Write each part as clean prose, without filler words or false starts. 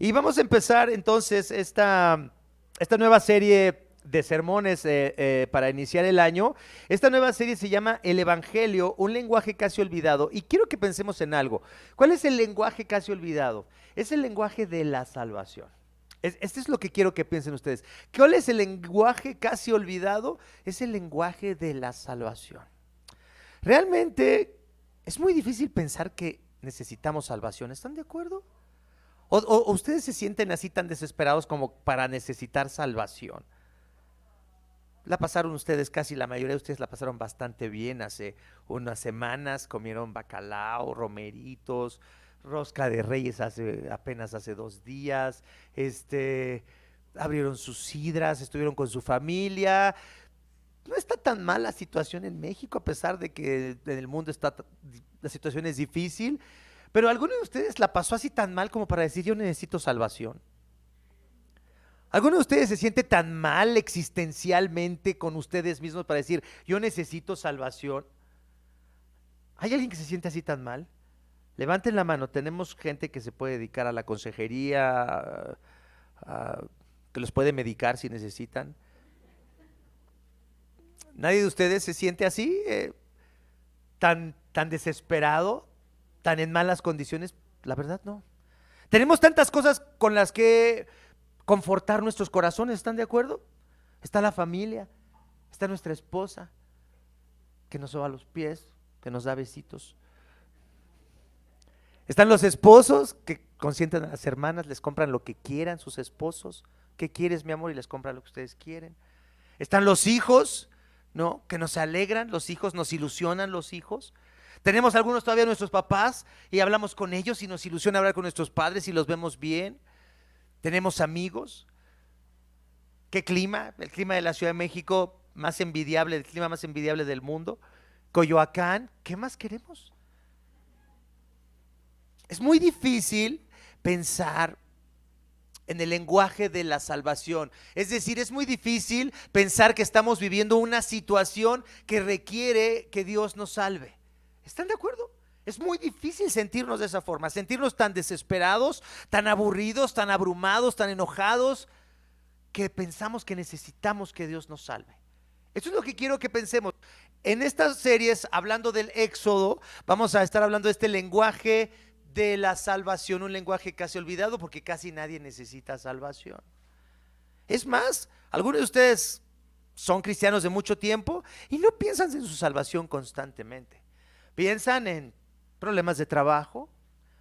Y vamos a empezar entonces esta nueva serie de sermones para iniciar el año. Esta nueva serie se llama El Evangelio, un lenguaje casi olvidado. Y quiero que pensemos en algo. ¿Cuál es el lenguaje casi olvidado? Es el lenguaje de la salvación. Este es lo que quiero que piensen ustedes. ¿Cuál es el lenguaje casi olvidado? Es el lenguaje de la salvación. Realmente es muy difícil pensar que necesitamos salvación. ¿Están de acuerdo? ¿O ustedes se sienten así tan desesperados como para necesitar salvación? La pasaron ustedes, casi la mayoría de ustedes la pasaron bastante bien hace unas semanas, comieron bacalao, romeritos, rosca de reyes apenas hace 2 días, abrieron sus sidras, estuvieron con su familia. No está tan mal la situación en México, a pesar de que en el mundo la situación es difícil, pero ¿alguno de ustedes la pasó así tan mal como para decir yo necesito salvación? ¿Alguno de ustedes se siente tan mal existencialmente con ustedes mismos para decir yo necesito salvación? ¿Hay alguien que se siente así tan mal? Levanten la mano, tenemos gente que se puede dedicar a la consejería, que los puede medicar si necesitan. ¿Nadie de ustedes se siente así, tan desesperado, tan en malas condiciones? La verdad no. Tenemos tantas cosas con las que confortar nuestros corazones, ¿están de acuerdo? Está la familia, está nuestra esposa, que nos soba los pies, que nos da besitos. Están los esposos que consienten a las hermanas, les compran lo que quieran sus esposos. ¿Qué quieres, mi amor? Y les compran lo que ustedes quieren. Están los hijos, ¿no? Que nos alegran, los hijos nos ilusionan, los hijos. Tenemos algunos todavía nuestros papás y hablamos con ellos y nos ilusiona hablar con nuestros padres y los vemos bien. Tenemos amigos. ¿Qué clima? El clima de la Ciudad de México más envidiable, el clima más envidiable del mundo. Coyoacán, ¿qué más queremos? Es muy difícil pensar en el lenguaje de la salvación. Es decir, es muy difícil pensar que estamos viviendo una situación que requiere que Dios nos salve. ¿Están de acuerdo? Es muy difícil sentirnos de esa forma, sentirnos tan desesperados, tan aburridos, tan abrumados, tan enojados, que pensamos que necesitamos que Dios nos salve. Eso es lo que quiero que pensemos. En estas series, hablando del Éxodo, vamos a estar hablando de este lenguaje de la salvación, un lenguaje casi olvidado porque casi nadie necesita salvación. Es más, algunos de ustedes son cristianos de mucho tiempo y no piensan en su salvación constantemente. Piensan en problemas de trabajo,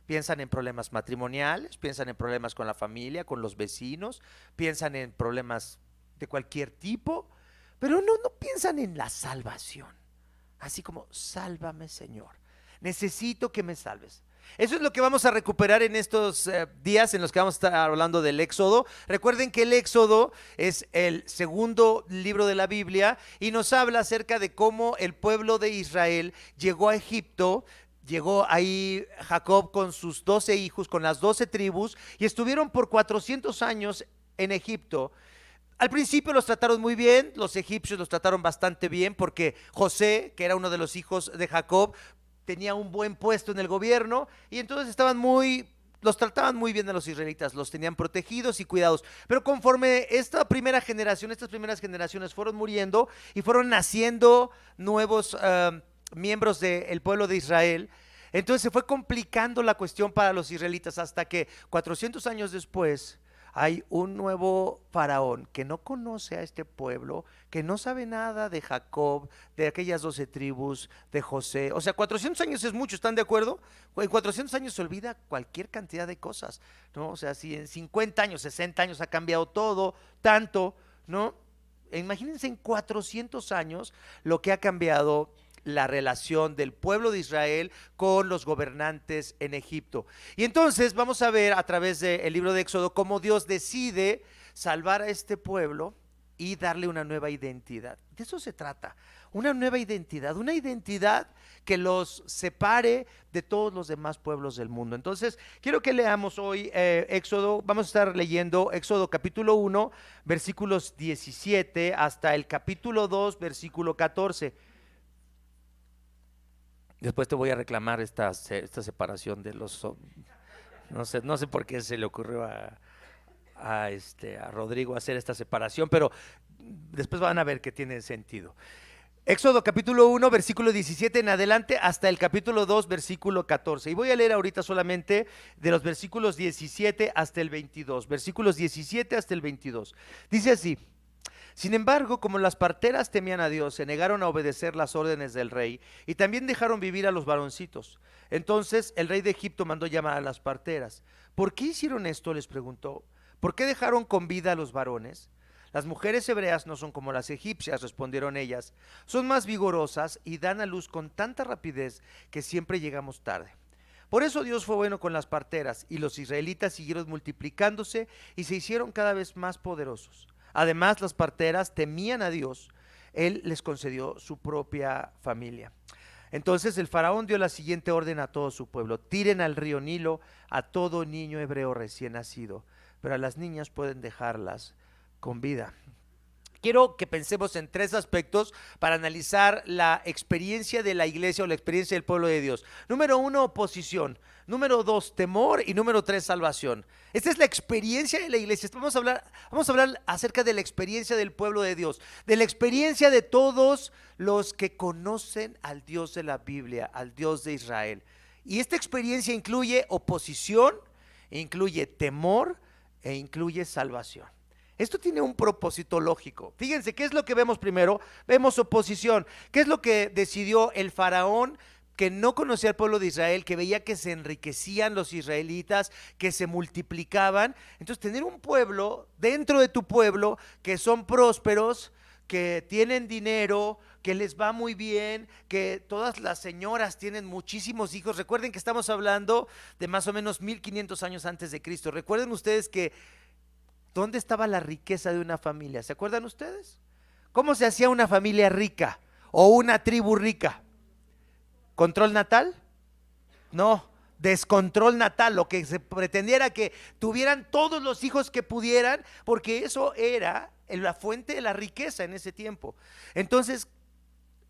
piensan en problemas matrimoniales, piensan en problemas con la familia, con los vecinos, piensan en problemas de cualquier tipo, pero no piensan en la salvación. Así como, sálvame, Señor, necesito que me salves. Eso es lo que vamos a recuperar en estos días en los que vamos a estar hablando del Éxodo. Recuerden que el Éxodo es el segundo libro de la Biblia y nos habla acerca de cómo el pueblo de Israel llegó a Egipto. Llegó ahí Jacob con sus 12 hijos, con las 12 tribus, y estuvieron por 400 años en Egipto. Al principio los trataron muy bien, los egipcios los trataron bastante bien porque José, que era uno de los hijos de Jacob, tenía un buen puesto en el gobierno y entonces los trataban muy bien a los israelitas, los tenían protegidos y cuidados. Pero conforme estas primeras generaciones fueron muriendo y fueron naciendo nuevos miembros del pueblo de Israel, entonces se fue complicando la cuestión para los israelitas hasta que 400 años después hay un nuevo faraón que no conoce a este pueblo, que no sabe nada de Jacob, de aquellas 12 tribus, de José. O sea, 400 años es mucho, ¿están de acuerdo? En 400 años se olvida cualquier cantidad de cosas, ¿no? O sea, si en 50 años, 60 años ha cambiado todo, tanto, ¿no? Imagínense en 400 años lo que ha cambiado la relación del pueblo de Israel con los gobernantes en Egipto. Y entonces vamos a ver a través del libro de Éxodo cómo Dios decide salvar a este pueblo y darle una nueva identidad. De eso se trata, una nueva identidad, una identidad que los separe de todos los demás pueblos del mundo. Entonces, quiero que leamos hoy Éxodo, vamos a estar leyendo Éxodo capítulo 1, versículos 17 hasta el capítulo 2, versículo 14. Después te voy a reclamar esta separación de los No sé por qué se le ocurrió a Rodrigo hacer esta separación, pero después van a ver que tiene sentido. Éxodo capítulo 1, versículo 17 en adelante hasta el capítulo 2, versículo 14. Y voy a leer ahorita solamente de los versículos 17 hasta el 22. Versículos 17 hasta el 22. Dice así: sin embargo, como las parteras temían a Dios, se negaron a obedecer las órdenes del rey y también dejaron vivir a los varoncitos. Entonces el rey de Egipto mandó llamar a las parteras. ¿Por qué hicieron esto?, les preguntó. ¿Por qué dejaron con vida a los varones? Las mujeres hebreas no son como las egipcias, respondieron ellas. Son más vigorosas y dan a luz con tanta rapidez que siempre llegamos tarde. Por eso Dios fue bueno con las parteras, y los israelitas siguieron multiplicándose y se hicieron cada vez más poderosos. Además, las parteras temían a Dios. Él les concedió su propia familia. Entonces el faraón dio la siguiente orden a todo su pueblo: tiren al río Nilo a todo niño hebreo recién nacido, pero a las niñas pueden dejarlas con vida. Quiero que pensemos en tres aspectos para analizar la experiencia de la iglesia o la experiencia del pueblo de Dios. Número 1, oposición. Número 2, temor. Y número 3, salvación. Esta es la experiencia de la iglesia. Vamos a hablar acerca de la experiencia del pueblo de Dios, de la experiencia de todos los que conocen al Dios de la Biblia, al Dios de Israel. Y esta experiencia incluye oposición, incluye temor e incluye salvación. Esto tiene un propósito lógico. Fíjense, ¿qué es lo que vemos primero? Vemos oposición. ¿Qué es lo que decidió el faraón, que no conocía al pueblo de Israel, que veía que se enriquecían los israelitas, que se multiplicaban? Entonces, tener un pueblo dentro de tu pueblo que son prósperos, que tienen dinero, que les va muy bien, que todas las señoras tienen muchísimos hijos. Recuerden que estamos hablando de más o menos 1500 años antes de Cristo. Recuerden ustedes que ¿dónde estaba la riqueza de una familia? ¿Se acuerdan ustedes? ¿Cómo se hacía una familia rica o una tribu rica? ¿Control natal? No, descontrol natal. Lo que se pretendía era que tuvieran todos los hijos que pudieran, porque eso era la fuente de la riqueza en ese tiempo. Entonces,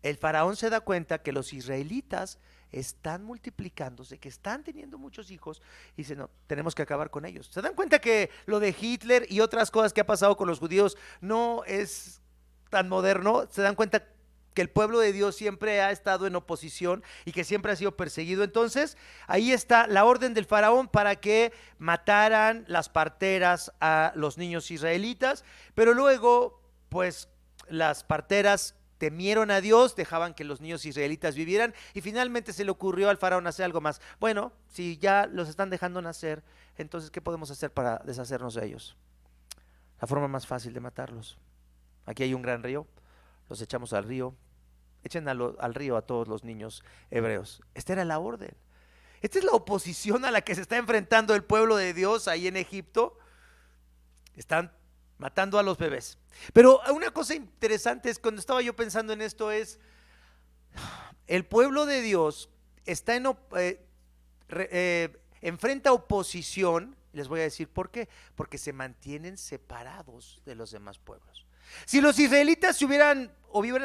el faraón se da cuenta que los israelitas están multiplicándose, que están teniendo muchos hijos, y dice: no, tenemos que acabar con ellos. ¿Se dan cuenta que lo de Hitler y otras cosas que ha pasado con los judíos no es tan moderno? ¿Se dan cuenta que el pueblo de Dios siempre ha estado en oposición y que siempre ha sido perseguido? Entonces, ahí está la orden del faraón para que mataran las parteras a los niños israelitas, pero luego, pues, las parteras temieron a Dios, dejaban que los niños israelitas vivieran, y finalmente se le ocurrió al faraón hacer algo más. Bueno, si ya los están dejando nacer, entonces ¿qué podemos hacer para deshacernos de ellos? La forma más fácil de matarlos. Aquí hay un gran río, los echamos al río, echen al río a todos los niños hebreos. Esta era la orden. Esta es la oposición a la que se está enfrentando el pueblo de Dios ahí en Egipto. Están matando a los bebés. Pero una cosa interesante es, cuando estaba yo pensando en esto, es el pueblo de Dios está enfrenta oposición. Les voy a decir por qué: porque se mantienen separados de los demás pueblos. Si los israelitas se hubieran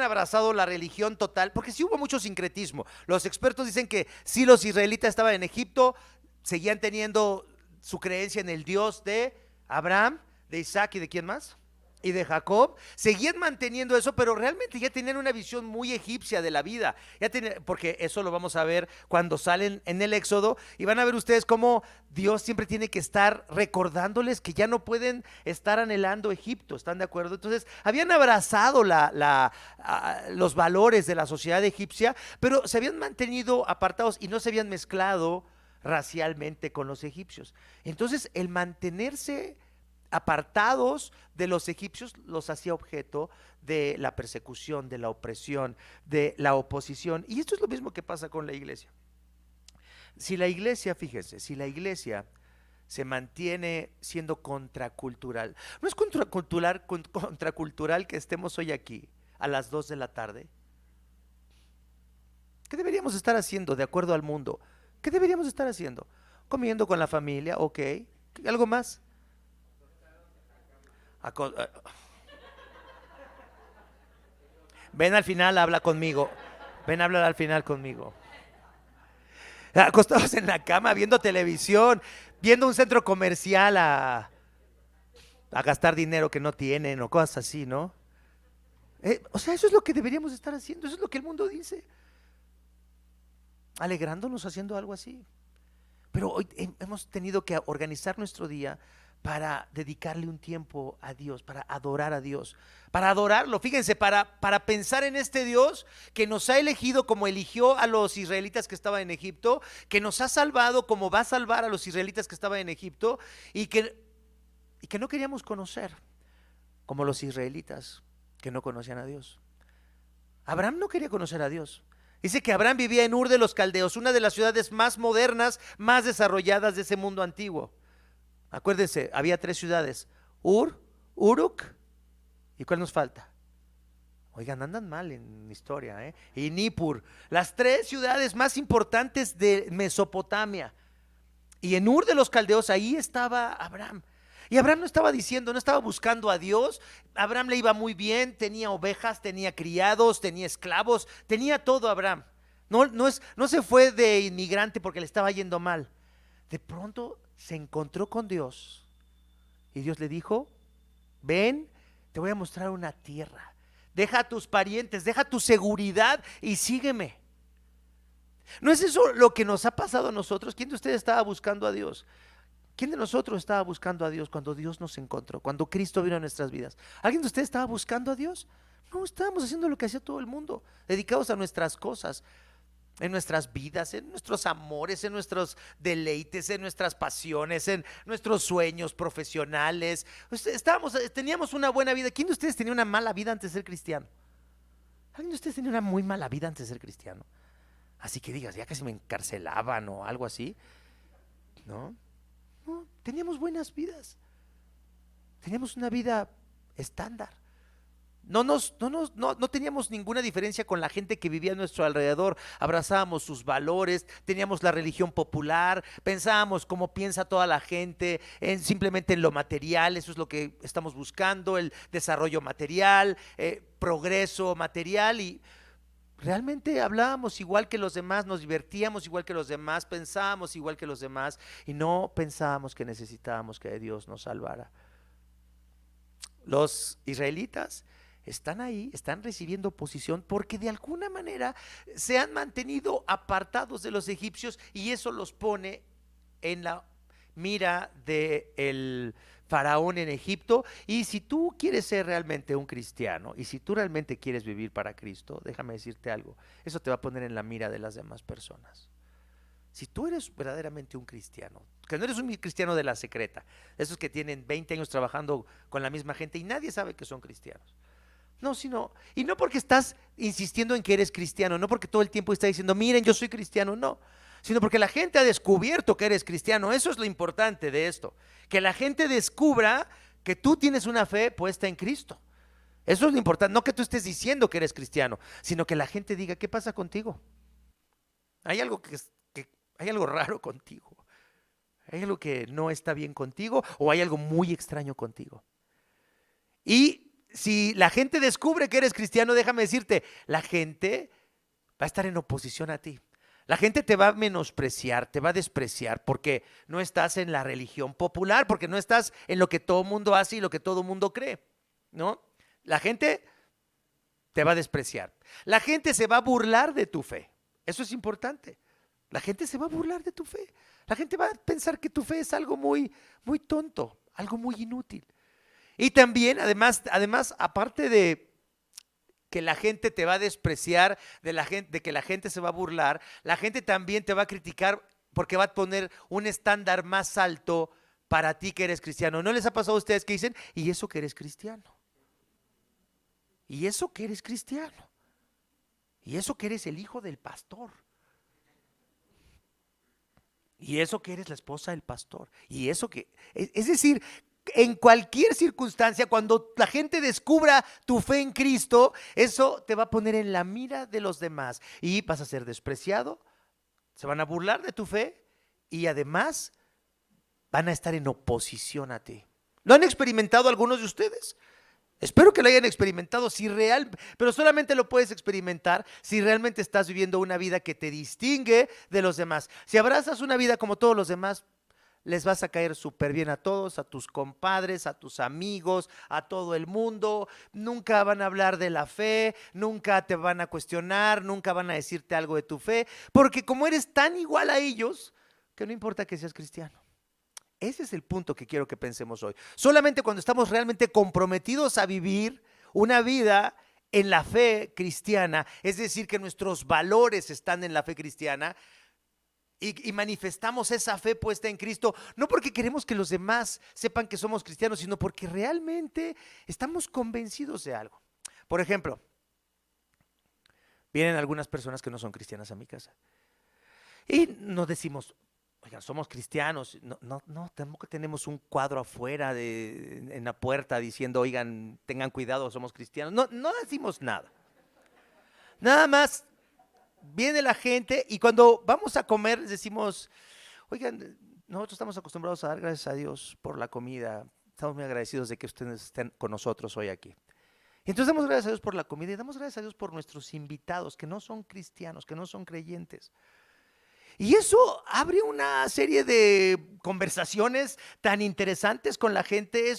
abrazado la religión total, porque sí hubo mucho sincretismo. Los expertos dicen que si los israelitas estaban en Egipto, seguían teniendo su creencia en el Dios de Abraham, de Isaac y ¿de quién más? Y de Jacob. Seguían manteniendo eso, pero realmente ya tenían una visión muy egipcia de la vida. Porque eso lo vamos a ver cuando salen en el Éxodo, y van a ver ustedes cómo Dios siempre tiene que estar recordándoles que ya no pueden estar anhelando Egipto. ¿Están de acuerdo? Entonces, habían abrazado los valores de la sociedad egipcia, pero se habían mantenido apartados y no se habían mezclado racialmente con los egipcios. Entonces, el mantenerse apartados de los egipcios los hacía objeto de la persecución, de la opresión, de la oposición. Y esto es lo mismo que pasa con la iglesia. Si la iglesia, fíjense, si la iglesia se mantiene siendo contracultural, ¿no es contracultural que estemos hoy aquí a las 2 de la tarde? ¿Qué deberíamos estar haciendo de acuerdo al mundo? ¿Qué deberíamos estar haciendo? Comiendo con la familia, ok. ¿Algo más? Ven al final, habla conmigo. Ven a hablar al final conmigo. acostados en la cama, viendo televisión, viendo un centro comercial a gastar dinero que no tienen o cosas así, ¿no? O sea, eso es lo que deberíamos estar haciendo, eso es lo que el mundo dice, alegrándonos haciendo algo así. Pero hoy hemos tenido que organizar nuestro día para dedicarle un tiempo a Dios, para adorar a Dios, para adorarlo. Fíjense, para pensar en este Dios que nos ha elegido como eligió a los israelitas que estaban en Egipto, que nos ha salvado como va a salvar a los israelitas que estaban en Egipto y que no queríamos conocer, como los israelitas que no conocían a Dios. Abraham no quería conocer a Dios. Dice que Abraham vivía en Ur de los Caldeos, una de las ciudades más modernas, más desarrolladas de ese mundo antiguo. Acuérdense, había 3 ciudades: Ur, Uruk, ¿y cuál nos falta? Oigan, andan mal en historia, ¿eh? Y Nippur, las 3 ciudades más importantes de Mesopotamia. Y en Ur de los Caldeos, ahí estaba Abraham. Y Abraham no estaba diciendo, no estaba buscando a Dios. Abraham le iba muy bien, tenía ovejas, tenía criados, tenía esclavos, tenía todo Abraham. No se fue de inmigrante porque le estaba yendo mal. De pronto se encontró con Dios y Dios le dijo: ven, te voy a mostrar una tierra. Deja a tus parientes, deja tu seguridad y sígueme. ¿No es eso lo que nos ha pasado a nosotros? ¿Quién de ustedes estaba buscando a Dios? ¿Quién de nosotros estaba buscando a Dios cuando Dios nos encontró, cuando Cristo vino a nuestras vidas? ¿Alguien de ustedes estaba buscando a Dios? No, estábamos haciendo lo que hacía todo el mundo, dedicados a nuestras cosas, en nuestras vidas, en nuestros amores, en nuestros deleites, en nuestras pasiones, en nuestros sueños profesionales. Teníamos una buena vida. ¿Quién de ustedes tenía una mala vida antes de ser cristiano? ¿Alguien de ustedes tenía una muy mala vida antes de ser cristiano? Así que digas, ya casi me encarcelaban o algo así. ¿No? No, teníamos buenas vidas. Teníamos una vida estándar. No teníamos ninguna diferencia con la gente que vivía a nuestro alrededor. Abrazábamos sus valores, teníamos la religión popular, pensábamos cómo piensa toda la gente, simplemente en lo material. Eso es lo que estamos buscando, el desarrollo material, progreso material, y realmente hablábamos igual que los demás, nos divertíamos igual que los demás, pensábamos igual que los demás y no pensábamos que necesitábamos que Dios nos salvara. Los israelitas están ahí, están recibiendo oposición porque de alguna manera se han mantenido apartados de los egipcios y eso los pone en la mira del faraón en Egipto. Y si tú quieres ser realmente un cristiano y si tú realmente quieres vivir para Cristo, déjame decirte algo, eso te va a poner en la mira de las demás personas. Si tú eres verdaderamente un cristiano, que no eres un cristiano de la secreta, esos que tienen 20 años trabajando con la misma gente y nadie sabe que son cristianos. No, y no porque estás insistiendo en que eres cristiano, no porque todo el tiempo estás diciendo, miren, yo soy cristiano, no, sino porque la gente ha descubierto que eres cristiano. Eso es lo importante de esto, que la gente descubra que tú tienes una fe puesta en Cristo. Eso es lo importante, no que tú estés diciendo que eres cristiano, sino que la gente diga, ¿qué pasa contigo? Hay algo hay algo raro contigo, hay algo que no está bien contigo o hay algo muy extraño contigo. Y si la gente descubre que eres cristiano, déjame decirte, la gente va a estar en oposición a ti. La gente te va a menospreciar, te va a despreciar porque no estás en la religión popular, porque no estás en lo que todo mundo hace y lo que todo mundo cree, ¿no? La gente te va a despreciar. La gente se va a burlar de tu fe. Eso es importante. La gente se va a burlar de tu fe. La gente va a pensar que tu fe es algo muy, muy tonto, algo muy inútil. Y también, además, aparte de que la gente te va a despreciar, de que la gente se va a burlar, la gente también te va a criticar porque va a poner un estándar más alto para ti que eres cristiano. ¿No les ha pasado a ustedes que dicen, y eso que eres cristiano? ¿Y eso que eres cristiano? ¿Y eso que eres el hijo del pastor? ¿Y eso que eres la esposa del pastor? ¿Y eso que? Es decir, en cualquier circunstancia, cuando la gente descubra tu fe en Cristo, eso te va a poner en la mira de los demás y vas a ser despreciado, se van a burlar de tu fe y además van a estar en oposición a ti. ¿Lo han experimentado algunos de ustedes? Espero que lo hayan experimentado, pero solamente lo puedes experimentar si realmente estás viviendo una vida que te distingue de los demás. Si abrazas una vida como todos los demás, les vas a caer súper bien a todos, a tus compadres, a tus amigos, a todo el mundo. Nunca van a hablar de la fe, nunca te van a cuestionar, nunca van a decirte algo de tu fe, porque como eres tan igual a ellos, que no importa que seas cristiano. Ese es el punto que quiero que pensemos hoy. Solamente cuando estamos realmente comprometidos a vivir una vida en la fe cristiana, es decir, que nuestros valores están en la fe cristiana y manifestamos esa fe puesta en Cristo, no porque queremos que los demás sepan que somos cristianos, sino porque realmente estamos convencidos de algo. Por ejemplo, vienen algunas personas que no son cristianas a mi casa y nos decimos: oigan, somos cristianos. No, tampoco tenemos un cuadro afuera en la puerta diciendo: oigan, tengan cuidado, somos cristianos. No decimos nada. Nada más viene la gente y cuando vamos a comer decimos: oigan, nosotros estamos acostumbrados a dar gracias a Dios por la comida. Estamos muy agradecidos de que ustedes estén con nosotros hoy aquí. Y entonces damos gracias a Dios por la comida y damos gracias a Dios por nuestros invitados que no son cristianos, que no son creyentes. Y eso abre una serie de conversaciones tan interesantes con la gente,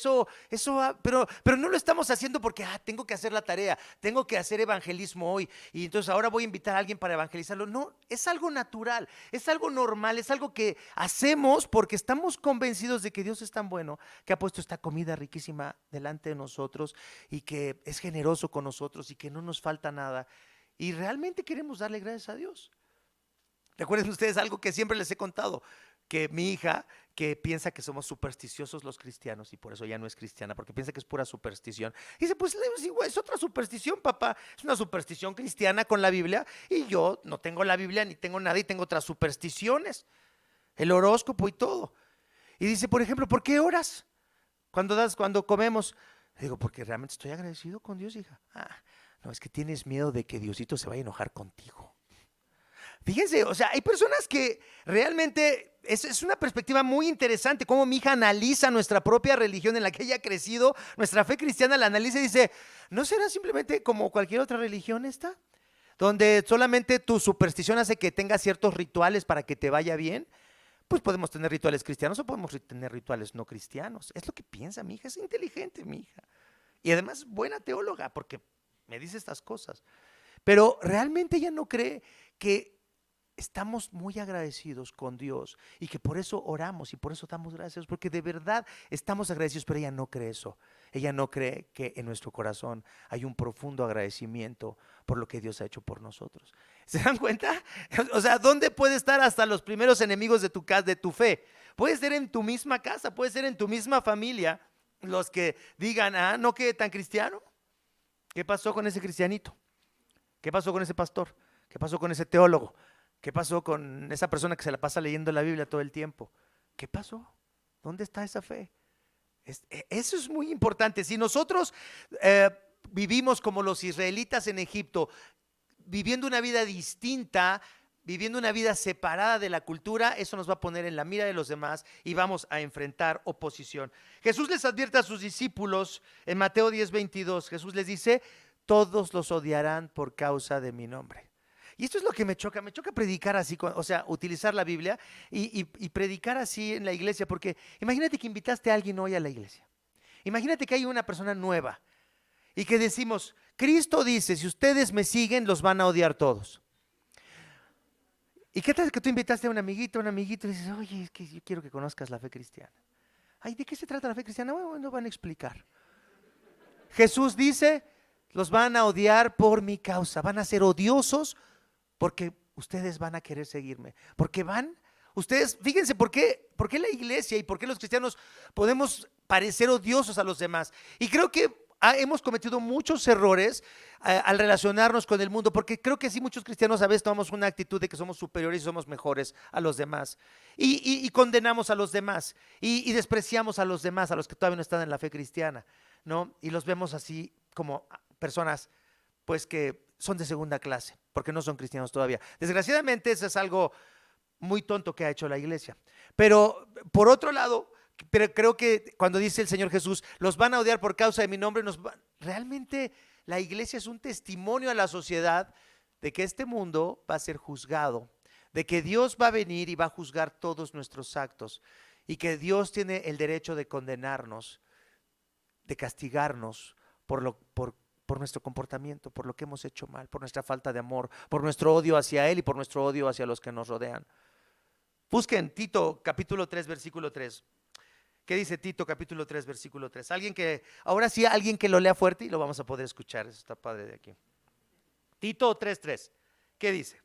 pero no lo estamos haciendo porque tengo que hacer la tarea, tengo que hacer evangelismo hoy y entonces ahora voy a invitar a alguien para evangelizarlo. No, es algo natural, es algo normal, es algo que hacemos porque estamos convencidos de que Dios es tan bueno, que ha puesto esta comida riquísima delante de nosotros y que es generoso con nosotros y que no nos falta nada. Y realmente queremos darle gracias a Dios. Recuerden ustedes algo que siempre les he contado, que mi hija, que piensa que somos supersticiosos los cristianos y por eso ya no es cristiana, porque piensa que es pura superstición. Y dice: pues es otra superstición, papá, es una superstición cristiana con la Biblia y yo no tengo la Biblia ni tengo nada y tengo otras supersticiones, el horóscopo y todo. Y dice, por ejemplo: ¿por qué oras cuando comemos? Le digo: porque realmente estoy agradecido con Dios, hija. No, es que tienes miedo de que Diosito se vaya a enojar contigo. Fíjense, o sea, hay personas que realmente es una perspectiva muy interesante, cómo mi hija analiza nuestra propia religión en la que ella ha crecido, nuestra fe cristiana la analiza y dice: ¿no será simplemente como cualquier otra religión esta? Donde solamente tu superstición hace que tengas ciertos rituales para que te vaya bien. Pues podemos tener rituales cristianos o podemos tener rituales no cristianos. Es lo que piensa mi hija, es inteligente mi hija. Y además buena teóloga porque me dice estas cosas. Pero realmente ella no cree que estamos muy agradecidos con Dios y que por eso oramos y por eso damos gracias, porque de verdad estamos agradecidos, pero ella no cree eso. Ella no cree que en nuestro corazón hay un profundo agradecimiento por lo que Dios ha hecho por nosotros. ¿Se dan cuenta? O sea, ¿dónde puede estar hasta los primeros enemigos de tu casa, de tu fe? Puede ser en tu misma casa, puede ser en tu misma familia, los que digan: no quede tan cristiano. ¿Qué pasó con ese cristianito? ¿Qué pasó con ese pastor? ¿Qué pasó con ese teólogo? ¿Qué pasó con esa persona que se la pasa leyendo la Biblia todo el tiempo? ¿Qué pasó? ¿Dónde está esa fe? Eso es muy importante. Si nosotros vivimos como los israelitas en Egipto, viviendo una vida distinta, viviendo una vida separada de la cultura, eso nos va a poner en la mira de los demás y vamos a enfrentar oposición. Jesús les advierte a sus discípulos en Mateo 10:22. Jesús les dice: todos los odiarán por causa de mi nombre. Y esto es lo que me choca predicar así, o sea, utilizar la Biblia y predicar así en la iglesia, porque imagínate que invitaste a alguien hoy a la iglesia. Imagínate que hay una persona nueva y que decimos: Cristo dice, si ustedes me siguen, los van a odiar todos. ¿Y qué tal que tú invitaste a un amiguito y dices: oye, es que yo quiero que conozcas la fe cristiana? Ay, ¿de qué se trata la fe cristiana? Bueno, no van a explicar. Jesús dice: los van a odiar por mi causa, van a ser odiosos porque ustedes van a querer seguirme, porque ustedes, fíjense por qué la iglesia y por qué los cristianos podemos parecer odiosos a los demás. Y creo que hemos cometido muchos errores al relacionarnos con el mundo, porque creo que sí, muchos cristianos a veces tomamos una actitud de que somos superiores y somos mejores a los demás y condenamos a los demás y despreciamos a los demás, a los que todavía no están en la fe cristiana, ¿no? Y los vemos así como personas pues que son de segunda clase, porque no son cristianos todavía. Desgraciadamente eso es algo muy tonto que ha hecho la iglesia. Pero por otro lado, creo que cuando dice el Señor Jesús: los van a odiar por causa de mi nombre, realmente la iglesia es un testimonio a la sociedad de que este mundo va a ser juzgado, de que Dios va a venir y va a juzgar todos nuestros actos y que Dios tiene el derecho de condenarnos, de castigarnos por nuestro comportamiento, por lo que hemos hecho mal, por nuestra falta de amor, por nuestro odio hacia Él y por nuestro odio hacia los que nos rodean. Busquen Tito capítulo 3 versículo 3. ¿Qué dice Tito capítulo 3 versículo 3? Ahora sí, alguien que lo lea fuerte y lo vamos a poder escuchar. Eso está padre de aquí. Tito 3:3. ¿Qué dice?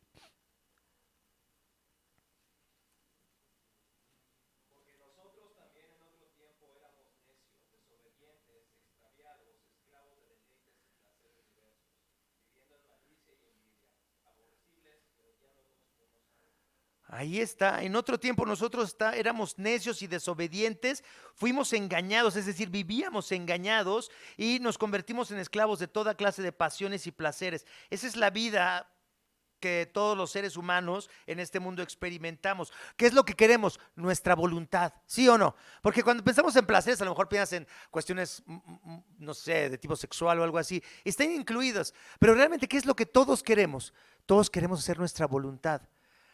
Ahí está, en otro tiempo nosotros éramos necios y desobedientes, fuimos engañados, es decir, vivíamos engañados y nos convertimos en esclavos de toda clase de pasiones y placeres. Esa es la vida que todos los seres humanos en este mundo experimentamos. ¿Qué es lo que queremos? Nuestra voluntad, ¿sí o no? Porque cuando pensamos en placeres, a lo mejor piensas en cuestiones, no sé, de tipo sexual o algo así, están incluidas, pero realmente, ¿qué es lo que todos queremos? Todos queremos hacer nuestra voluntad.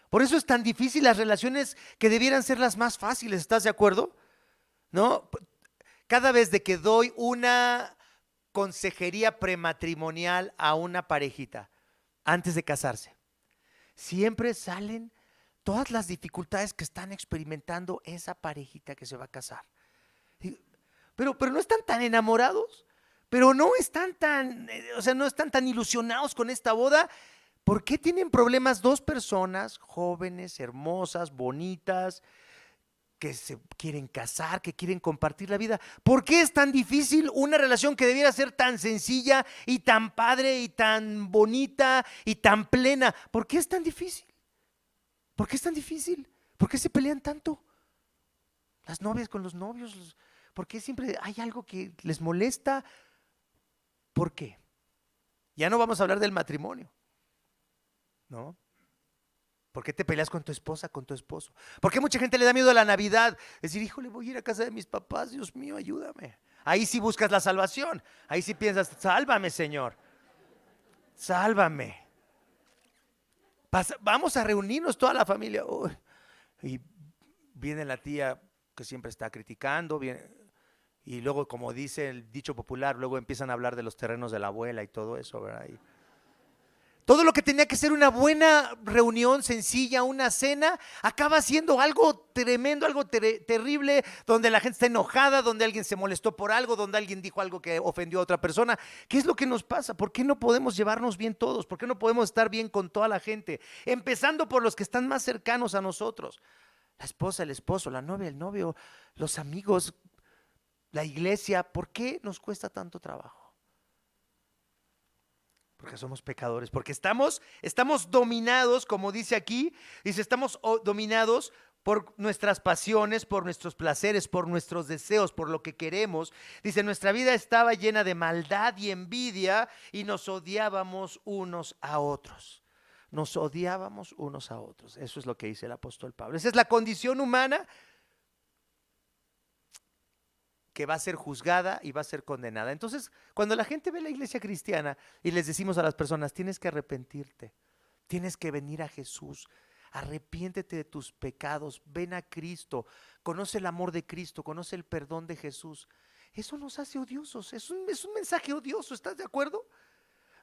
Por eso es tan difícil las relaciones que debieran ser las más fáciles, ¿estás de acuerdo? ¿No? Cada vez de que doy una consejería prematrimonial a una parejita antes de casarse, siempre salen todas las dificultades que están experimentando esa parejita que se va a casar. Pero no están tan enamorados, pero no están no están tan ilusionados con esta boda. ¿Por qué tienen problemas dos personas jóvenes, hermosas, bonitas, que se quieren casar, que quieren compartir la vida? ¿Por qué es tan difícil una relación que debiera ser tan sencilla y tan padre y tan bonita y tan plena? ¿Por qué es tan difícil? ¿Por qué es tan difícil? ¿Por qué se pelean tanto? Las novias con los novios, ¿por qué siempre hay algo que les molesta? ¿Por qué? Ya no vamos a hablar del matrimonio, ¿no? ¿Por qué te peleas con tu esposa, con tu esposo? ¿Por qué mucha gente le da miedo a la Navidad? Decir, híjole, voy a ir a casa de mis papás, Dios mío, ayúdame. Ahí sí buscas la salvación. Ahí sí piensas, sálvame, Señor. Sálvame. Vamos a reunirnos toda la familia. Y viene la tía que siempre está criticando, y luego, como dice el dicho popular, luego empiezan a hablar de los terrenos de la abuela y todo eso, ¿verdad? Todo lo que tenía que ser una buena reunión sencilla, una cena, acaba siendo algo tremendo, algo terrible, donde la gente está enojada, donde alguien se molestó por algo, donde alguien dijo algo que ofendió a otra persona. ¿Qué es lo que nos pasa? ¿Por qué no podemos llevarnos bien todos? ¿Por qué no podemos estar bien con toda la gente? Empezando por los que están más cercanos a nosotros. La esposa, el esposo, la novia, el novio, los amigos, la iglesia. ¿Por qué nos cuesta tanto trabajo? Porque somos pecadores, porque estamos dominados, como dice aquí, dice, estamos dominados por nuestras pasiones, por nuestros placeres, por nuestros deseos, por lo que queremos. Dice, nuestra vida estaba llena de maldad y envidia y nos odiábamos unos a otros. Nos odiábamos unos a otros. Eso es lo que dice el apóstol Pablo. Esa es la condición humana que va a ser juzgada y va a ser condenada. Entonces, cuando la gente ve la iglesia cristiana y les decimos a las personas, tienes que arrepentirte, tienes que venir a Jesús, arrepiéntete de tus pecados, ven a Cristo, conoce el amor de Cristo, conoce el perdón de Jesús. Eso nos hace odiosos, es un mensaje odioso, ¿estás de acuerdo?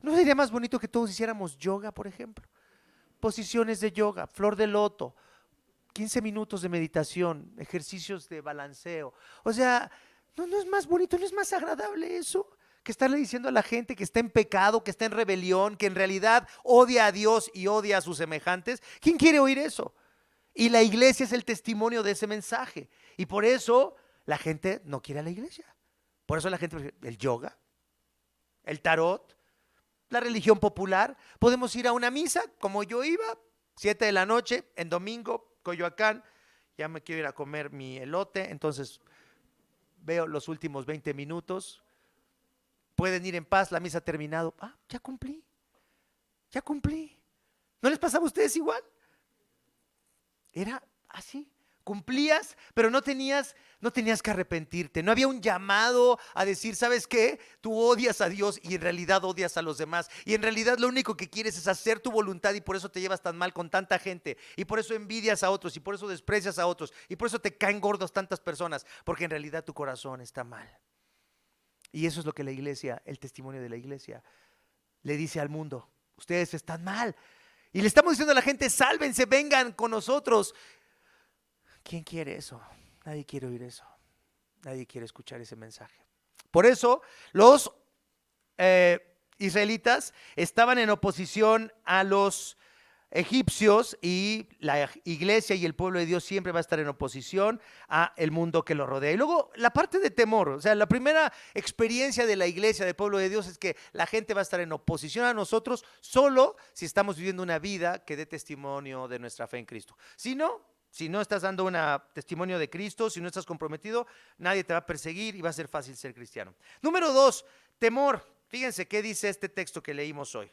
¿No sería más bonito que todos hiciéramos yoga, por ejemplo? Posiciones de yoga, flor de loto, 15 minutos de meditación, ejercicios de balanceo. O sea, no es más bonito, no es más agradable eso que estarle diciendo a la gente que está en pecado, que está en rebelión, que en realidad odia a Dios y odia a sus semejantes. ¿Quién quiere oír eso? Y la iglesia es el testimonio de ese mensaje. Y por eso la gente no quiere a la iglesia. Por eso la gente prefiere el yoga, el tarot, la religión popular. Podemos ir a una misa, como yo iba, 7 de la noche, en domingo, Coyoacán. Ya me quiero ir a comer mi elote, entonces veo los últimos 20 minutos, pueden ir en paz, la misa ha terminado. Ya cumplí. ¿No les pasaba a ustedes igual? Era así, cumplías, pero no tenías que arrepentirte. No había un llamado a decir, ¿sabes qué? Tú odias a Dios y en realidad odias a los demás. Y en realidad lo único que quieres es hacer tu voluntad y por eso te llevas tan mal con tanta gente. Y por eso envidias a otros y por eso desprecias a otros. Y por eso te caen gordos tantas personas. Porque en realidad tu corazón está mal. Y eso es lo que la iglesia, el testimonio de la iglesia, le dice al mundo. Ustedes están mal. Y le estamos diciendo a la gente, sálvense, vengan con nosotros. ¿Quién quiere eso? Nadie quiere oír eso. Nadie quiere escuchar ese mensaje. Por eso los israelitas estaban en oposición a los egipcios y la iglesia y el pueblo de Dios siempre va a estar en oposición a el mundo que lo rodea. Y luego la parte de temor, o sea, la primera experiencia de la iglesia, del pueblo de Dios, es que la gente va a estar en oposición a nosotros solo si estamos viviendo una vida que dé testimonio de nuestra fe en Cristo. Si no estás dando un testimonio de Cristo, si no estás comprometido, nadie te va a perseguir y va a ser fácil ser cristiano. Número 2, temor. Fíjense qué dice este texto que leímos hoy.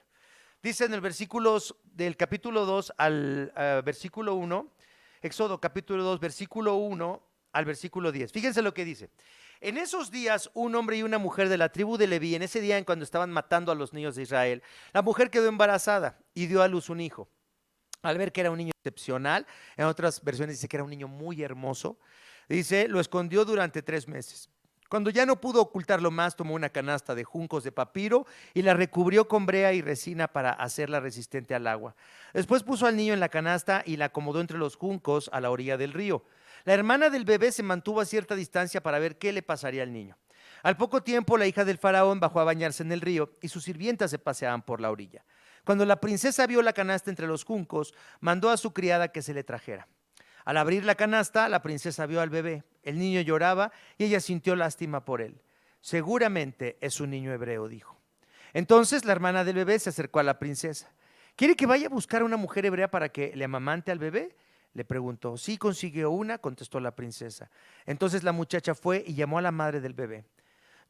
Dice en el versículos del capítulo 2 al versículo 1, Éxodo capítulo 2, versículo 1 al versículo 10. Fíjense lo que dice. En esos días, un hombre y una mujer de la tribu de Leví, en ese día en cuando estaban matando a los niños de Israel, la mujer quedó embarazada y dio a luz un hijo. Al ver que era un niño excepcional, en otras versiones dice que era un niño muy hermoso, dice, lo escondió durante 3 meses. Cuando ya no pudo ocultarlo más, tomó una canasta de juncos de papiro y la recubrió con brea y resina para hacerla resistente al agua. Después puso al niño en la canasta y la acomodó entre los juncos a la orilla del río. La hermana del bebé se mantuvo a cierta distancia para ver qué le pasaría al niño. Al poco tiempo, la hija del faraón bajó a bañarse en el río y sus sirvientas se paseaban por la orilla. Cuando la princesa vio la canasta entre los juncos, mandó a su criada que se le trajera. Al abrir la canasta, la princesa vio al bebé. El niño lloraba y ella sintió lástima por él. Seguramente es un niño hebreo, dijo. Entonces la hermana del bebé se acercó a la princesa. ¿Quiere que vaya a buscar a una mujer hebrea para que le amamante al bebé? Le preguntó. Sí, consiguió una, contestó la princesa. Entonces la muchacha fue y llamó a la madre del bebé.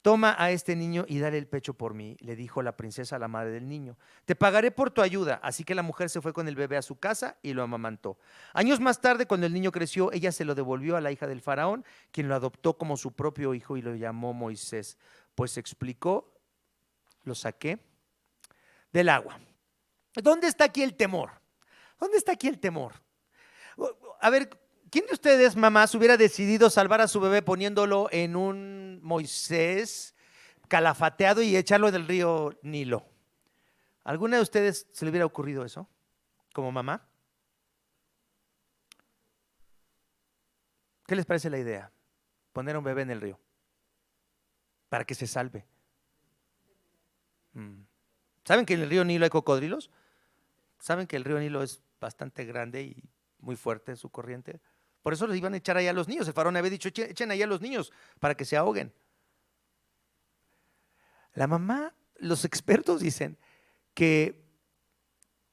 Toma a este niño y dale el pecho por mí, le dijo la princesa a la madre del niño. Te pagaré por tu ayuda. Así que la mujer se fue con el bebé a su casa y lo amamantó. Años más tarde, cuando el niño creció, ella se lo devolvió a la hija del faraón, quien lo adoptó como su propio hijo y lo llamó Moisés. Pues explicó, lo saqué del agua. ¿Dónde está aquí el temor? ¿Dónde está aquí el temor? A ver, ¿quién de ustedes, mamás, hubiera decidido salvar a su bebé poniéndolo en un Moisés calafateado y echarlo del río Nilo? ¿Alguna de ustedes se le hubiera ocurrido eso como mamá? ¿Qué les parece la idea? Poner a un bebé en el río para que se salve. ¿Saben que en el río Nilo hay cocodrilos? ¿Saben que el río Nilo es bastante grande y muy fuerte su corriente? Por eso les iban a echar allá a los niños. El faraón había dicho, echen allá a los niños para que se ahoguen. La mamá, los expertos dicen que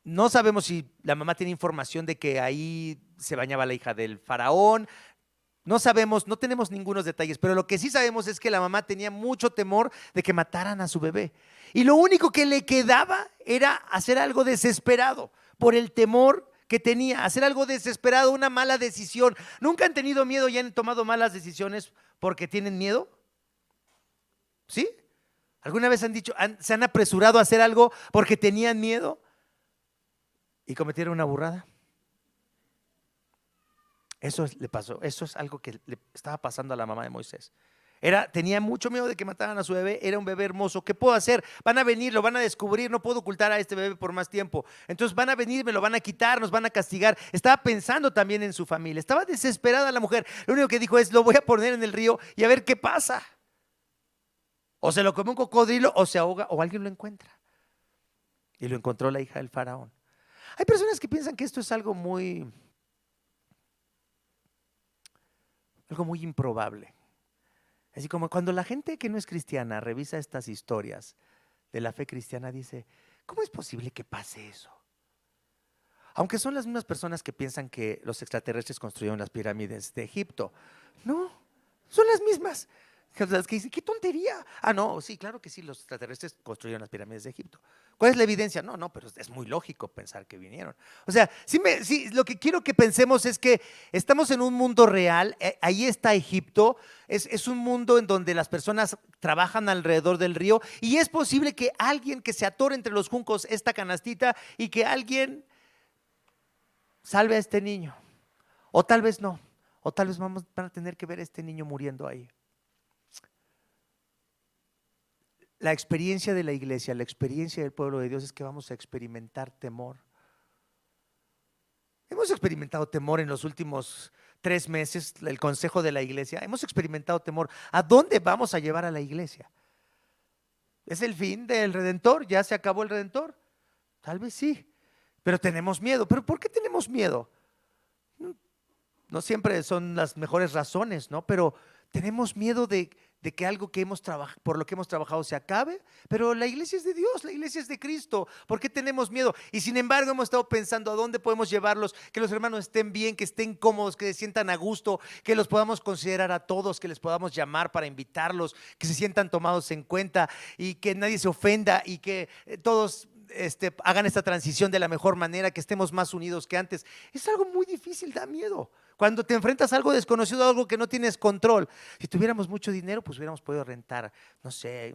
no sabemos si la mamá tiene información de que ahí se bañaba la hija del faraón. No sabemos, no tenemos ningunos detalles, pero lo que sí sabemos es que la mamá tenía mucho temor de que mataran a su bebé. Y lo único que le quedaba era hacer algo desesperado por el temor que tenía, hacer algo desesperado, una mala decisión. ¿Nunca han tenido miedo y han tomado malas decisiones porque tienen miedo? ¿Sí? ¿Alguna vez han dicho, se han apresurado a hacer algo porque tenían miedo y cometieron una burrada? Eso le pasó, eso es algo que le estaba pasando a la mamá de Moisés. Tenía mucho miedo de que mataran a su bebé, era un bebé hermoso. ¿Qué puedo hacer? Van a venir, lo van a descubrir, no puedo ocultar a este bebé por más tiempo. Entonces van a venir, me lo van a quitar, nos van a castigar. Estaba pensando también en su familia, estaba desesperada la mujer. Lo único que dijo es, lo voy a poner en el río y a ver qué pasa. O se lo come un cocodrilo o se ahoga o alguien lo encuentra. Y lo encontró la hija del faraón. Hay personas que piensan que esto es algo muy improbable. Así como cuando la gente que no es cristiana revisa estas historias de la fe cristiana, dice, ¿cómo es posible que pase eso? Aunque son las mismas personas que piensan que los extraterrestres construyeron las pirámides de Egipto. No, son las mismas. Que dice, qué tontería. Ah, no, sí, claro que sí, los extraterrestres construyeron las pirámides de Egipto. ¿Cuál es la evidencia? No, pero es muy lógico pensar que vinieron. O sea, sí, lo que quiero que pensemos es que estamos en un mundo real, ahí está Egipto, es un mundo en donde las personas trabajan alrededor del río y es posible que alguien que se atore entre los juncos esta canastita y que alguien salve a este niño. O tal vez no, o tal vez van a tener que ver a este niño muriendo ahí. La experiencia de la iglesia, la experiencia del pueblo de Dios es que vamos a experimentar temor. Hemos experimentado temor en los últimos 3 meses, el consejo de la iglesia. Hemos experimentado temor. ¿A dónde vamos a llevar a la iglesia? ¿Es el fin del Redentor? ¿Ya se acabó el Redentor? Tal vez sí, pero tenemos miedo. ¿Pero por qué tenemos miedo? No siempre son las mejores razones, ¿no? Pero tenemos miedo de que algo que por lo que hemos trabajado se acabe, pero la iglesia es de Dios, la iglesia es de Cristo. ¿Por qué tenemos miedo? Y sin embargo hemos estado pensando a dónde podemos llevarlos, que los hermanos estén bien, que estén cómodos, que se sientan a gusto, que los podamos considerar a todos, que les podamos llamar para invitarlos, que se sientan tomados en cuenta y que nadie se ofenda y que todos hagan esta transición de la mejor manera, que estemos más unidos que antes. Es algo muy difícil, da miedo. Cuando te enfrentas a algo desconocido, a algo que no tienes control. Si tuviéramos mucho dinero, pues hubiéramos podido rentar, no sé,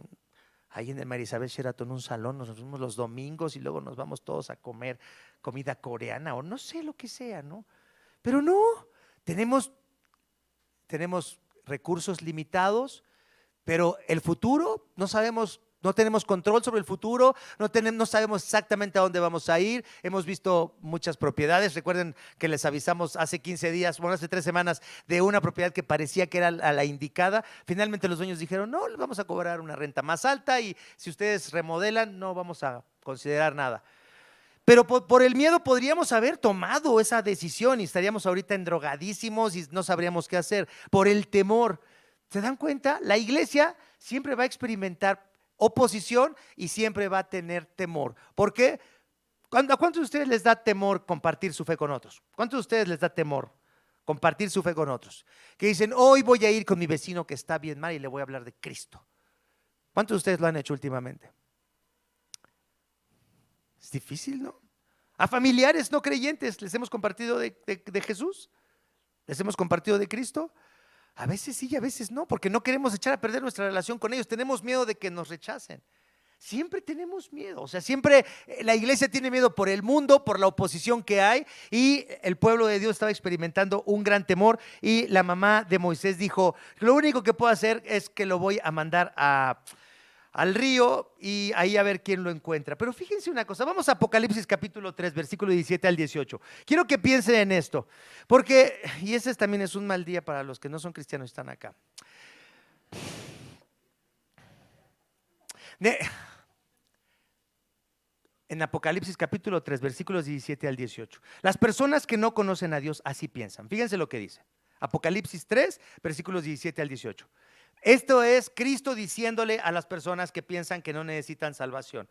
ahí en el María Isabel Sheraton un salón, nos vemos los domingos y luego nos vamos todos a comer comida coreana o no sé lo que sea, ¿no? Pero no, tenemos recursos limitados, pero el futuro no sabemos. No tenemos control sobre el futuro, no sabemos exactamente a dónde vamos a ir. Hemos visto muchas propiedades. Recuerden que les avisamos hace 15 días, bueno, hace 3 semanas, de una propiedad que parecía que era la indicada. Finalmente los dueños dijeron, no, les vamos a cobrar una renta más alta y si ustedes remodelan, no vamos a considerar nada. Pero por el miedo podríamos haber tomado esa decisión y estaríamos ahorita endrogadísimos y no sabríamos qué hacer. Por el temor. ¿Se dan cuenta? La iglesia siempre va a experimentar oposición y siempre va a tener temor. ¿Por qué? ¿A cuántos de ustedes les da temor compartir su fe con otros? ¿Cuántos de ustedes les da temor compartir su fe con otros? Que dicen, hoy voy a ir con mi vecino que está bien mal y le voy a hablar de Cristo. ¿Cuántos de ustedes lo han hecho últimamente? Es difícil, ¿no? A familiares no creyentes les hemos compartido de Jesús, les hemos compartido de Cristo. A veces sí y a veces no, porque no queremos echar a perder nuestra relación con ellos. Tenemos miedo de que nos rechacen. Siempre tenemos miedo, o sea, siempre la iglesia tiene miedo por el mundo, por la oposición que hay, y el pueblo de Dios estaba experimentando un gran temor. Y la mamá de Moisés dijo, lo único que puedo hacer es que lo voy a mandar al río y ahí a ver quién lo encuentra. Pero fíjense una cosa, vamos a Apocalipsis capítulo 3, versículo 17 al 18. Quiero que piensen en esto, porque, y ese también es un mal día para los que no son cristianos y están acá. En Apocalipsis capítulo 3, versículos 17 al 18. Las personas que no conocen a Dios así piensan. Fíjense lo que dice. Apocalipsis 3, versículos 17 al 18. Esto es Cristo diciéndole a las personas que piensan que no necesitan salvación.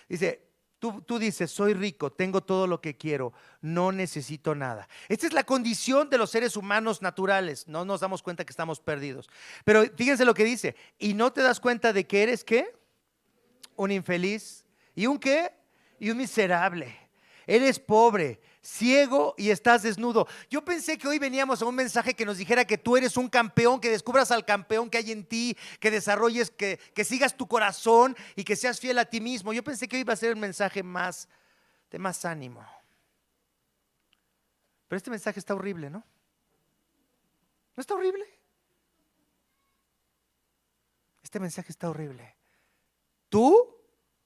Dice, tú dices, soy rico, tengo todo lo que quiero, no necesito nada. Esta es la condición de los seres humanos naturales. No nos damos cuenta que estamos perdidos. Pero fíjense lo que dice. Y no te das cuenta de que eres, ¿qué? Un infeliz. ¿Y un qué? Y un miserable. Eres pobre, ciego y estás desnudo. Yo pensé que hoy veníamos a un mensaje que nos dijera que tú eres un campeón, que descubras al campeón que hay en ti, que desarrolles, que sigas tu corazón y que seas fiel a ti mismo. Yo pensé que hoy iba a ser un mensaje de más ánimo. Pero este mensaje está horrible, ¿no? ¿No está horrible? Este mensaje está horrible. Tú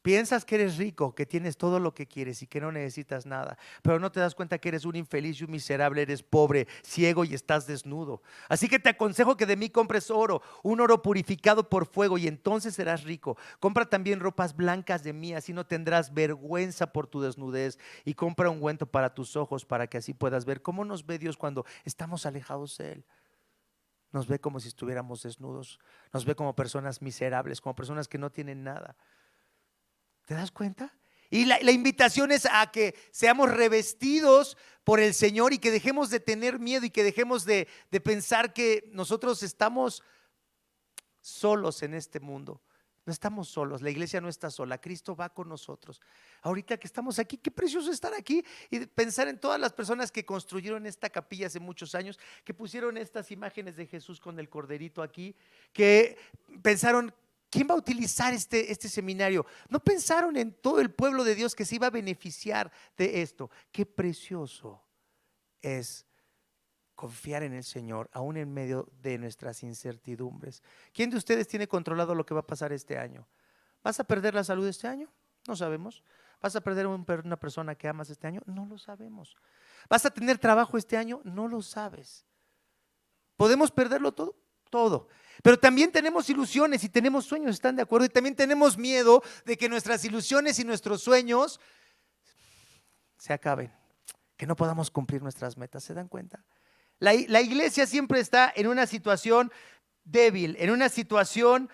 piensas que eres rico, que tienes todo lo que quieres y que no necesitas nada, pero no te das cuenta que eres un infeliz y un miserable, eres pobre, ciego y estás desnudo. Así que te aconsejo que de mí compres oro, un oro purificado por fuego, y entonces serás rico. Compra también ropas blancas de mí, así no tendrás vergüenza por tu desnudez, y compra ungüento para tus ojos, para que así puedas ver. ¿Cómo nos ve Dios cuando estamos alejados de Él? Nos ve como si estuviéramos desnudos, nos ve como personas miserables, como personas que no tienen nada. ¿Te das cuenta? Y la invitación es a que seamos revestidos por el Señor y que dejemos de tener miedo y que dejemos de pensar que nosotros solos en este mundo. No estamos solos, la iglesia no está sola, Cristo va con nosotros. Ahorita que estamos aquí, qué precioso estar aquí y pensar en todas las personas que construyeron esta capilla hace muchos años, que pusieron estas imágenes de Jesús con el corderito aquí, que pensaron, ¿quién va a utilizar este seminario? No pensaron en todo el pueblo de Dios que se iba a beneficiar de esto. Qué precioso es confiar en el Señor, aún en medio de nuestras incertidumbres. ¿Quién de ustedes tiene controlado lo que va a pasar este año? ¿Vas a perder la salud este año? No sabemos. ¿Vas a perder una persona que amas este año? No lo sabemos. ¿Vas a tener trabajo este año? No lo sabes. ¿Podemos perderlo todo? Todo. Pero también tenemos ilusiones y tenemos sueños, ¿están de acuerdo? Y también tenemos miedo de que nuestras ilusiones y nuestros sueños se acaben, que no podamos cumplir nuestras metas. ¿Se dan cuenta? La iglesia siempre está en una situación débil, en una situación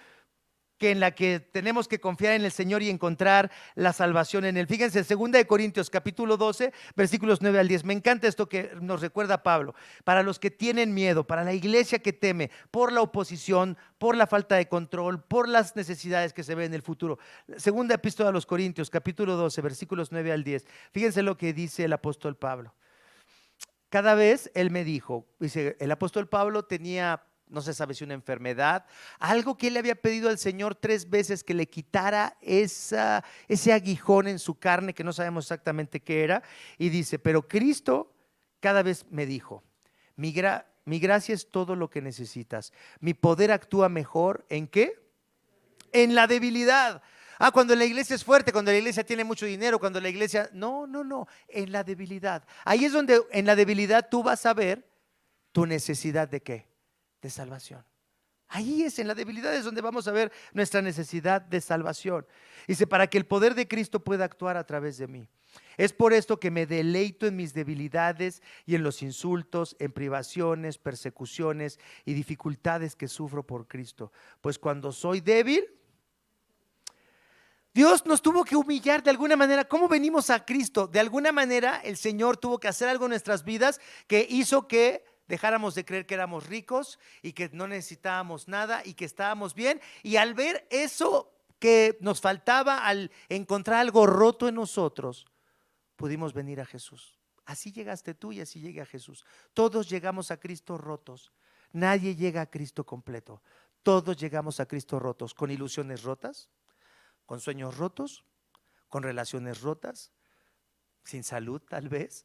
en la que tenemos que confiar en el Señor y encontrar la salvación en Él. Fíjense, 2 Corintios capítulo 12, versículos 9 al 10. Me encanta esto que nos recuerda Pablo. Para los que tienen miedo, para la iglesia que teme por la oposición, por la falta de control, por las necesidades que se ven en el futuro. Segunda epístola a los Corintios, capítulo 12, versículos 9 al 10. Fíjense lo que dice el apóstol Pablo. Cada vez él me dijo, dice, el apóstol Pablo tenía, no se sabe si una enfermedad, algo que él le había pedido al Señor 3 veces, que le quitara ese aguijón en su carne, que no sabemos exactamente qué era, y dice, pero Cristo cada vez me dijo, mi gracia es todo lo que necesitas, mi poder actúa mejor, ¿en qué? En la debilidad. Cuando la iglesia es fuerte, cuando la iglesia tiene mucho dinero, cuando la iglesia… No, en la debilidad. Ahí es donde en la debilidad tú vas a ver tu necesidad de ¿qué? De salvación. Ahí es, en la debilidad es donde vamos a ver nuestra necesidad de salvación. Dice, para que el poder de Cristo pueda actuar a través de mí. Es por esto que me deleito en mis debilidades y en los insultos, en privaciones, persecuciones y dificultades que sufro por Cristo. Pues cuando soy débil… Dios nos tuvo que humillar de alguna manera. ¿Cómo venimos a Cristo? De alguna manera el Señor tuvo que hacer algo en nuestras vidas que hizo que dejáramos de creer que éramos ricos y que no necesitábamos nada y que estábamos bien. Y al ver eso que nos faltaba, al encontrar algo roto en nosotros, pudimos venir a Jesús. Así llegaste tú y así llegué a Jesús. Todos llegamos a Cristo rotos. Nadie llega a Cristo completo. Todos llegamos a Cristo rotos, con ilusiones rotas, con sueños rotos, con relaciones rotas, sin salud tal vez.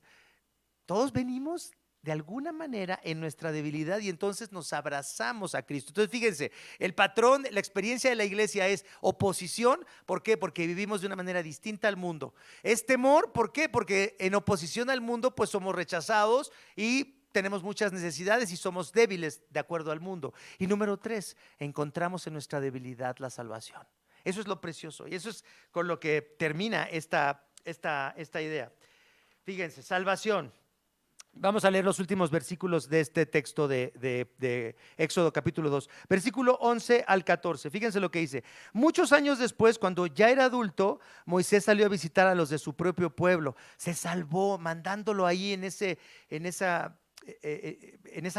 Todos venimos de alguna manera en nuestra debilidad y entonces nos abrazamos a Cristo. Entonces fíjense, el patrón, la experiencia de la iglesia es oposición. ¿Por qué? Porque vivimos de una manera distinta al mundo. Es temor. ¿Por qué? Porque en oposición al mundo pues somos rechazados y tenemos muchas necesidades y somos débiles de acuerdo al mundo. Y número 3, encontramos en nuestra debilidad la salvación. Eso es lo precioso y eso es con lo que termina esta idea. Fíjense, salvación. Vamos a leer los últimos versículos de este texto de Éxodo capítulo 2, versículo 11 al 14. Fíjense lo que dice. Muchos años después, cuando ya era adulto, Moisés salió a visitar a los de su propio pueblo. Se salvó mandándolo ahí en esa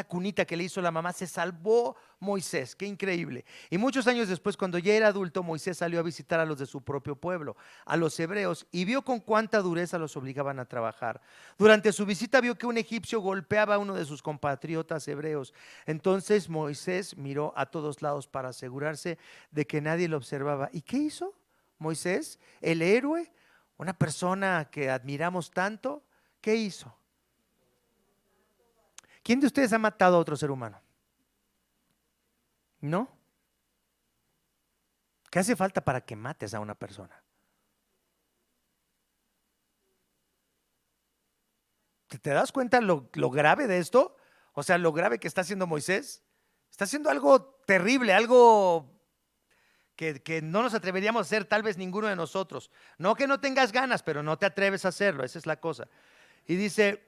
cunita que le hizo la mamá. Se salvó Moisés, qué increíble. Y muchos años después, cuando ya era adulto, Moisés salió a visitar a los de su propio pueblo, a los hebreos, y vio con cuánta dureza los obligaban a trabajar. Durante su visita vio que un egipcio golpeaba a uno de sus compatriotas hebreos. Entonces Moisés miró a todos lados para asegurarse de que nadie lo observaba. ¿Y qué hizo Moisés, el héroe, una persona que admiramos tanto? ¿Qué hizo? ¿Quién de ustedes ha matado a otro ser humano? ¿No? ¿Qué hace falta para que mates a una persona? ¿Te das cuenta lo grave de esto? O sea, lo grave que está haciendo Moisés. Está haciendo algo terrible, algo que no nos atreveríamos a hacer tal vez ninguno de nosotros. No que no tengas ganas, pero no te atreves a hacerlo, esa es la cosa. Y dice…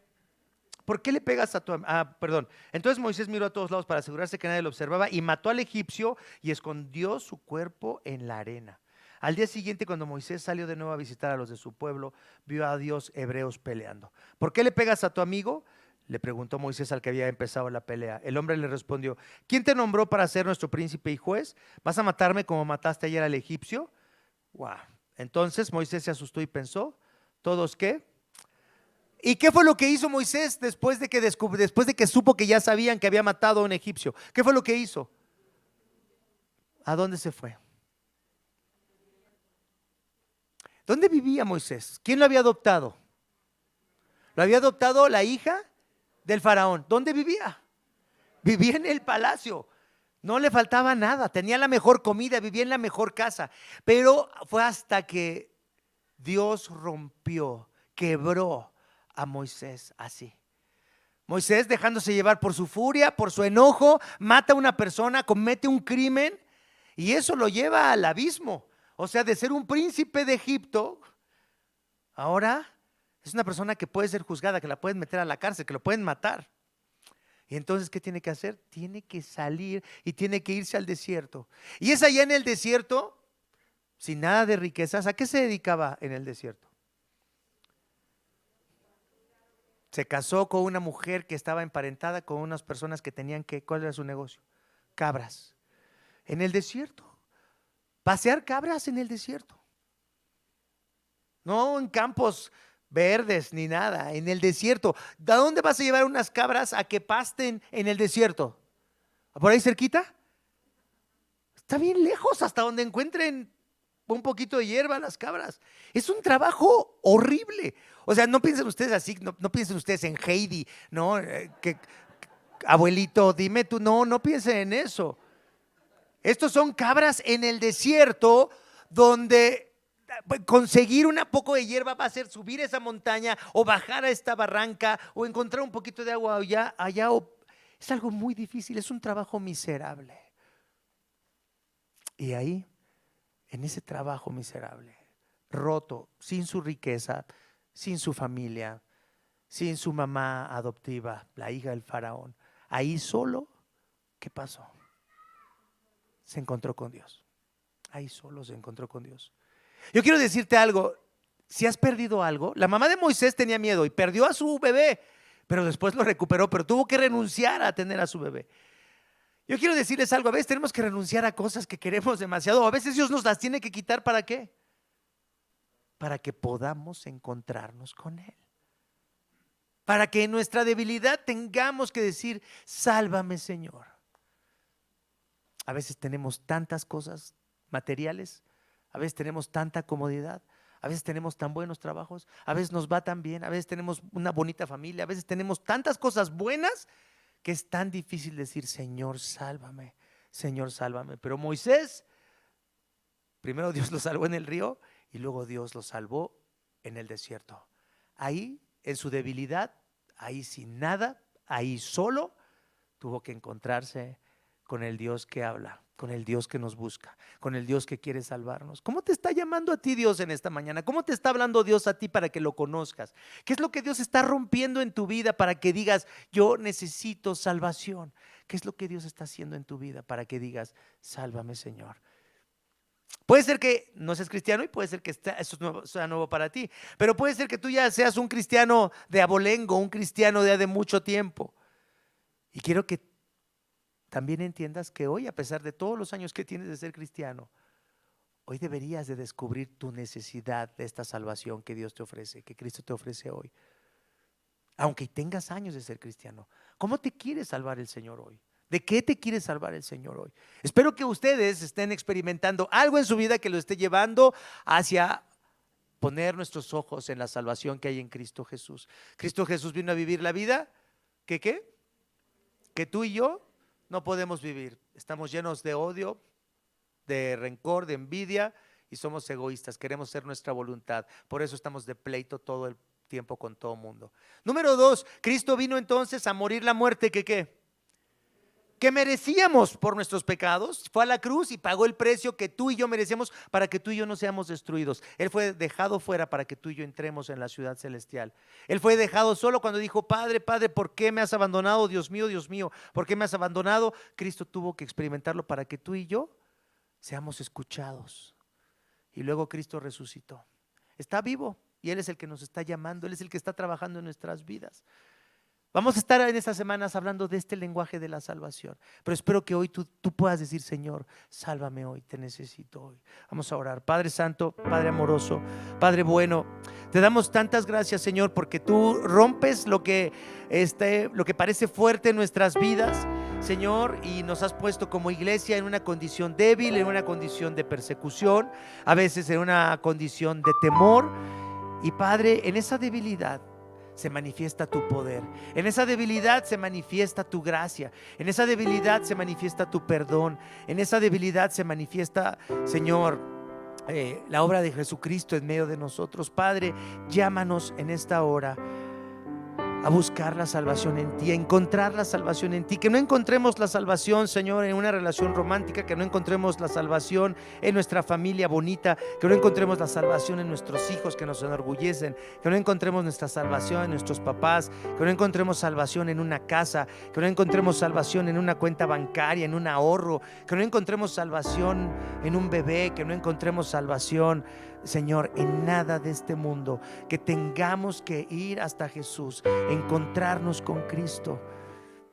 ¿Por qué le pegas a tu perdón? Entonces Moisés miró a todos lados para asegurarse que nadie lo observaba y mató al egipcio y escondió su cuerpo en la arena. Al día siguiente, cuando Moisés salió de nuevo a visitar a los de su pueblo, vio a 2 hebreos peleando. ¿Por qué le pegas a tu amigo? Le preguntó Moisés al que había empezado la pelea. El hombre le respondió: ¿quién te nombró para ser nuestro príncipe y juez? ¿Vas a matarme como mataste ayer al egipcio? Wow. Entonces Moisés se asustó y pensó: ¿todos qué? ¿Y qué fue lo que hizo Moisés después de que supo que ya sabían que había matado a un egipcio? ¿Qué fue lo que hizo? ¿A dónde se fue? ¿Dónde vivía Moisés? ¿Quién lo había adoptado? Lo había adoptado la hija del faraón. ¿Dónde vivía? Vivía en el palacio. No le faltaba nada. Tenía la mejor comida, vivía en la mejor casa. Pero fue hasta que Dios rompió, quebró a Moisés así. Moisés, dejándose llevar por su furia, por su enojo, mata a una persona, comete un crimen y eso lo lleva al abismo. O sea, de ser un príncipe de Egipto, ahora es una persona que puede ser juzgada, que la pueden meter a la cárcel, que lo pueden matar. Y entonces, ¿qué tiene que hacer? Tiene que salir y tiene que irse al desierto. Y es allá en el desierto, sin nada de riquezas. ¿A qué se dedicaba en el desierto? Se casó con una mujer que estaba emparentada con unas personas que tenían que, ¿cuál era su negocio? Cabras. En el desierto. Pasear cabras en el desierto. No en campos verdes ni nada, en el desierto. ¿De dónde vas a llevar unas cabras a que pasten en el desierto? ¿Por ahí cerquita? Está bien lejos, hasta donde encuentren un poquito de hierba las cabras. Es un trabajo horrible. O sea, no piensen ustedes así, no piensen ustedes en Heidi, ¿no? Abuelito, dime tú, no piensen en eso. Estos son cabras en el desierto donde conseguir un poco de hierba va a ser subir esa montaña o bajar a esta barranca o encontrar un poquito de agua allá. Es algo muy difícil, es un trabajo miserable. Y ahí, en ese trabajo miserable, roto, sin su riqueza, sin su familia, sin su mamá adoptiva, la hija del faraón, ahí solo, ¿qué pasó? Se encontró con Dios. Ahí solo se encontró con Dios. Yo quiero decirte algo, si has perdido algo, la mamá de Moisés tenía miedo y perdió a su bebé, pero después lo recuperó, pero tuvo que renunciar a tener a su bebé. Yo quiero decirles algo, a veces tenemos que renunciar a cosas que queremos demasiado, a veces Dios nos las tiene que quitar, ¿para qué? Para que podamos encontrarnos con Él. Para que en nuestra debilidad tengamos que decir: sálvame, Señor. A veces tenemos tantas cosas materiales, a veces tenemos tanta comodidad, a veces tenemos tan buenos trabajos, a veces nos va tan bien, a veces tenemos una bonita familia, a veces tenemos tantas cosas buenas que es tan difícil decir: Señor, sálvame, Señor, sálvame. Pero Moisés, primero Dios lo salvó en el río y luego Dios lo salvó en el desierto. Ahí, en su debilidad, ahí sin nada, ahí solo, tuvo que encontrarse con el Dios que habla, con el Dios que nos busca, con el Dios que quiere salvarnos. ¿Cómo te está llamando a ti Dios en esta mañana? ¿Cómo te está hablando Dios a ti para que lo conozcas? ¿Qué es lo que Dios está rompiendo en tu vida para que digas: yo necesito salvación? ¿Qué es lo que Dios está haciendo en tu vida para que digas: sálvame, Señor? Puede ser que no seas cristiano y puede ser que eso sea nuevo para ti, pero puede ser que tú ya seas un cristiano de abolengo, un cristiano de mucho tiempo. Y quiero que también entiendas que hoy, a pesar de todos los años que tienes de ser cristiano, hoy deberías de descubrir tu necesidad de esta salvación que Dios te ofrece, que Cristo te ofrece hoy. Aunque tengas años de ser cristiano, ¿cómo te quiere salvar el Señor hoy? ¿De qué te quiere salvar el Señor hoy? Espero que ustedes estén experimentando algo en su vida que lo esté llevando hacia poner nuestros ojos en la salvación que hay en Cristo Jesús. Cristo Jesús vino a vivir la vida que tú y yo no podemos vivir. Estamos llenos de odio, de rencor, de envidia y somos egoístas. Queremos hacer nuestra voluntad. Por eso estamos de pleito todo el tiempo con todo mundo. Número 2, Cristo vino entonces a morir la muerte que merecíamos por nuestros pecados. Fue a la cruz y pagó el precio que tú y yo merecíamos para que tú y yo no seamos destruidos. Él fue dejado fuera para que tú y yo entremos en la ciudad celestial. Él fue dejado solo cuando dijo: Padre, Padre, ¿por qué me has abandonado? Dios mío, ¿por qué me has abandonado? Cristo tuvo que experimentarlo para que tú y yo seamos escuchados. Y luego Cristo resucitó. Está vivo y Él es el que nos está llamando, Él es el que está trabajando en nuestras vidas. Vamos a estar en estas semanas hablando de este lenguaje de la salvación, pero espero que hoy tú puedas decir: Señor, sálvame hoy, te necesito hoy. Vamos a orar. Padre Santo, Padre amoroso, Padre bueno, te damos tantas gracias, Señor, porque tú rompes lo que parece fuerte en nuestras vidas, Señor, y nos has puesto como iglesia en una condición débil, en una condición de persecución, a veces en una condición de temor. Y Padre, en esa debilidad se manifiesta tu poder, en esa debilidad se manifiesta tu gracia, en esa debilidad se manifiesta tu perdón, en esa debilidad se manifiesta, Señor, la obra de Jesucristo en medio de nosotros. Padre, llámanos en esta hora a buscar la salvación en ti, a encontrar la salvación en ti. Que no encontremos la salvación, Señor, en una relación romántica, que no encontremos la salvación en nuestra familia bonita, que no encontremos la salvación en nuestros hijos que nos enorgullecen, que no encontremos nuestra salvación en nuestros papás, que no encontremos salvación en una casa, que no encontremos salvación en una cuenta bancaria, en un ahorro, que no encontremos salvación en un bebé, que no encontremos salvación, Señor, en nada de este mundo. Que tengamos que ir hasta Jesús, encontrarnos con Cristo.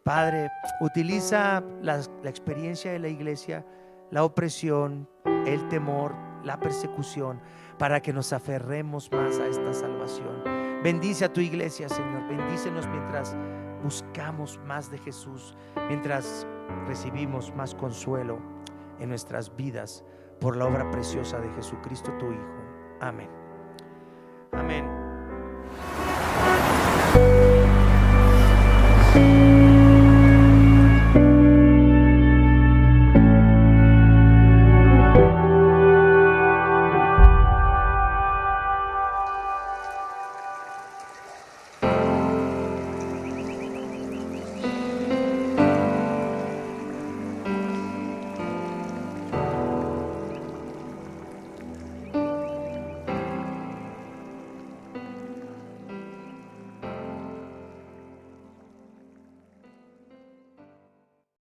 Padre, utiliza la experiencia de la iglesia, la opresión, el temor, la persecución, para que nos aferremos más a esta salvación. Bendice a tu iglesia, Señor. Bendícenos mientras buscamos más de Jesús, mientras recibimos más consuelo en nuestras vidas por la obra preciosa de Jesucristo tu Hijo. Amén. Amén.